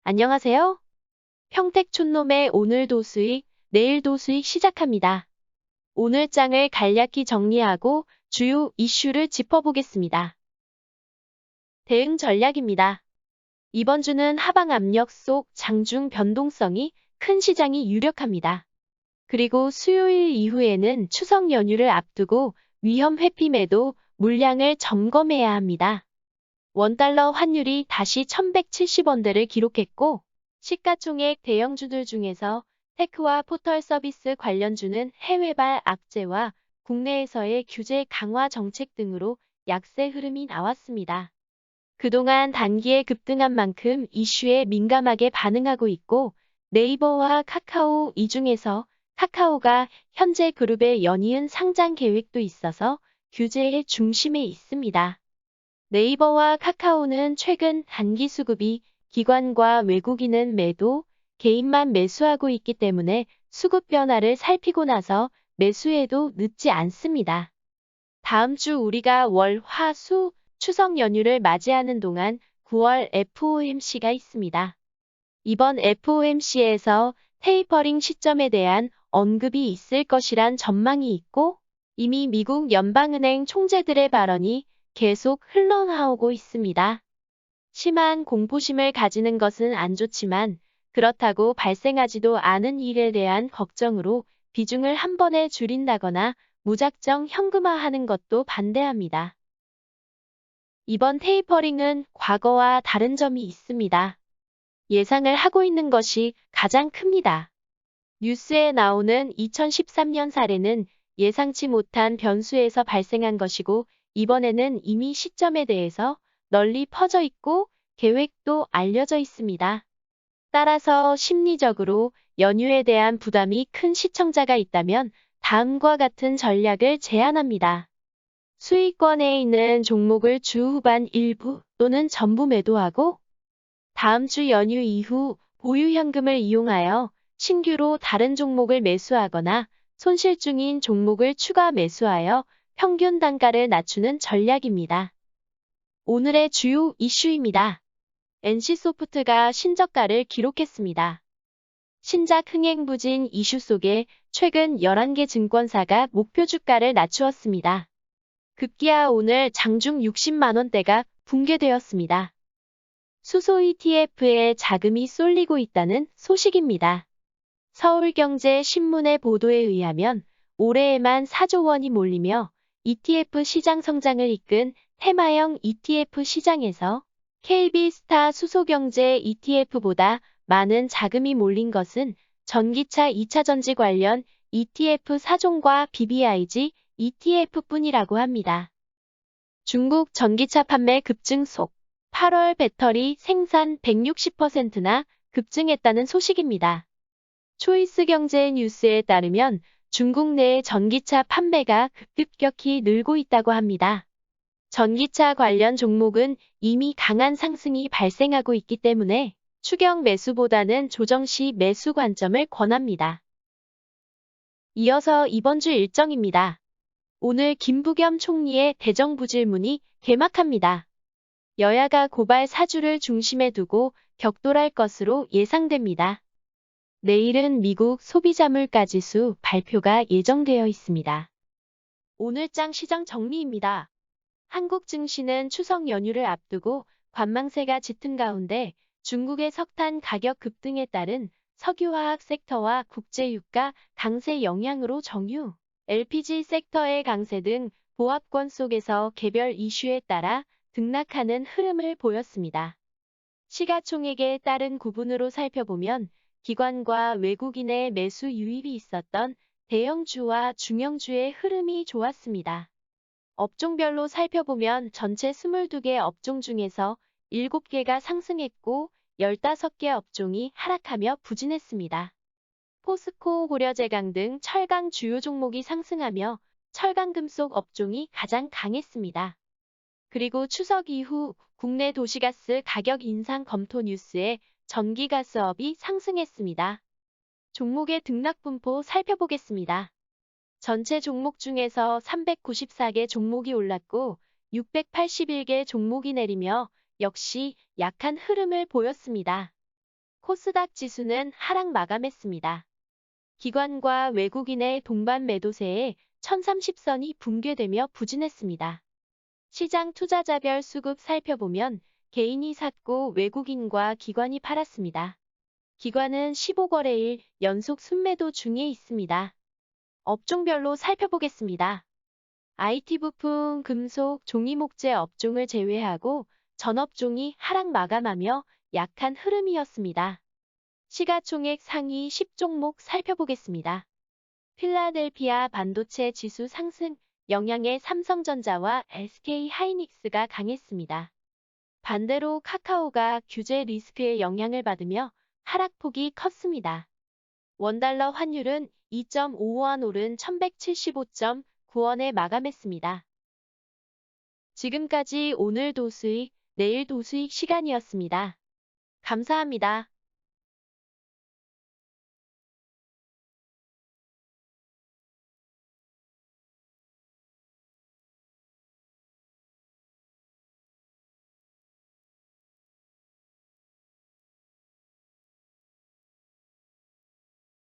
안녕하세요. 평택촌놈의 오늘도 수익, 내일도 수익 시작합니다. 오늘 장을 간략히 정리하고 주요 이슈를 짚어보겠습니다. 대응 전략입니다. 이번 주는 하방 압력 속 장중 변동성이 큰 시장이 유력합니다. 그리고 수요일 이후에는 추석 연휴를 앞두고 위험 회피 매도 물량을 점검해야 합니다. 원달러 환율이 다시 1170원대를 기록했고, 시가총액 대형주들 중에서 테크와 포털 서비스 관련주는 해외발 악재와 국내에서의 규제 강화 정책 등으로 약세 흐름이 나왔습니다. 그동안 단기에 급등한 만큼 이슈에 민감하게 반응하고 있고, 네이버와 카카오 이 중에서 카카오가 현재 그룹의 연이은 상장 계획도 있어서 규제의 중심에 있습니다. 네이버와 카카오는 최근 단기 수급이 기관과 외국인은 매도, 개인만 매수하고 있기 때문에 수급 변화를 살피고 나서 매수해도 늦지 않습니다. 다음 주 우리가 월, 화, 수, 추석 연휴를 맞이하는 동안 9월 FOMC가 있습니다. 이번 FOMC에서 테이퍼링 시점에 대한 언급이 있을 것이란 전망이 있고, 이미 미국 연방은행 총재들의 발언이 계속 흘러나오고 있습니다. 심한 공포심을 가지는 것은 안 좋지만 그렇다고 발생하지도 않은 일에 대한 걱정으로 비중을 한 번에 줄인다거나 무작정 현금화하는 것도 반대합니다. 이번 테이퍼링은 과거와 다른 점이 있습니다. 예상을 하고 있는 것이 가장 큽니다. 뉴스에 나오는 2013년 사례는 예상치 못한 변수에서 발생한 것이고, 이번에는 이미 시점에 대해서 널리 퍼져 있고 계획도 알려져 있습니다. 따라서 심리적으로 연휴에 대한 부담이 큰 시청자가 있다면 다음과 같은 전략을 제안합니다. 수익권에 있는 종목을 주 후반 일부 또는 전부 매도하고, 다음 주 연휴 이후 보유 현금을 이용하여 신규로 다른 종목을 매수하거나 손실 중인 종목을 추가 매수하여 평균 단가를 낮추는 전략입니다. 오늘의 주요 이슈입니다. NC소프트가 신저가를 기록했습니다. 신작 흥행부진 이슈 속에 최근 11개 증권사가 목표 주가를 낮추었습니다. 급기야 오늘 장중 60만원대가 붕괴되었습니다. 수소 ETF에 자금이 쏠리고 있다는 소식입니다. 서울경제신문의 보도에 의하면 올해에만 4조 원이 몰리며 ETF 시장 성장을 이끈 테마형 ETF 시장에서 KB스타 수소경제 ETF보다 많은 자금이 몰린 것은 전기차 2차전지 관련 ETF 4종과 BBIG ETF뿐이라고 합니다. 중국 전기차 판매 급증 속 8월 배터리 생산 160%나 급증했다는 소식입니다. 초이스경제 뉴스에 따르면 중국 내 전기차 판매가 급격히 늘고 있다고 합니다. 전기차 관련 종목은 이미 강한 상승이 발생하고 있기 때문에 추격 매수보다는 조정 시 매수 관점을 권합니다. 이어서 이번 주 일정입니다. 오늘 김부겸 총리의 대정부질문이 개막합니다. 여야가 고발 사주를 중심에 두고 격돌할 것으로 예상됩니다. 내일은 미국 소비자 물가지수 발표가 예정되어 있습니다. 오늘장 시장 정리입니다. 한국 증시는 추석 연휴를 앞두고 관망세가 짙은 가운데 중국의 석탄 가격 급등에 따른 석유화학 섹터와 국제유가 강세 영향으로 정유, LPG 섹터의 강세 등 보합권 속에서 개별 이슈에 따라 등락하는 흐름을 보였습니다. 시가총액에 따른 구분으로 살펴보면 기관과 외국인의 매수 유입이 있었던 대형주와 중형주의 흐름이 좋았습니다. 업종별로 살펴보면 전체 22개 업종 중에서 7개가 상승했고 15개 업종이 하락하며 부진했습니다. 포스코, 고려제강 등 철강 주요 종목이 상승하며 철강금속 업종이 가장 강했습니다. 그리고 추석 이후 국내 도시가스 가격 인상 검토 뉴스에 전기가스업이 상승했습니다. 종목의 등락 분포 살펴보겠습니다. 전체 종목 중에서 394개 종목이 올랐고 681개 종목이 내리며 역시 약한 흐름을 보였습니다. 코스닥 지수는 하락 마감했습니다. 기관과 외국인의 동반 매도세에 1030선이 붕괴되며 부진했습니다. 시장 투자자별 수급 살펴보면 개인이 샀고 외국인과 기관이 팔았습니다. 기관은 15거래일 연속 순매도 중에 있습니다. 업종별로 살펴보겠습니다. IT 부품, 금속, 종이목재 업종을 제외하고 전 업종이 하락 마감하며 약한 흐름이었습니다. 시가총액 상위 10종목 살펴보겠습니다. 필라델피아 반도체 지수 상승 영향에 삼성전자와 SK하이닉스가 강했습니다. 반대로 카카오가 규제 리스크의 영향을 받으며 하락폭이 컸습니다. 원달러 환율은 2.55원 오른 1175.9원에 마감했습니다. 지금까지 오늘 도수익, 내일 도수익 시간이었습니다. 감사합니다.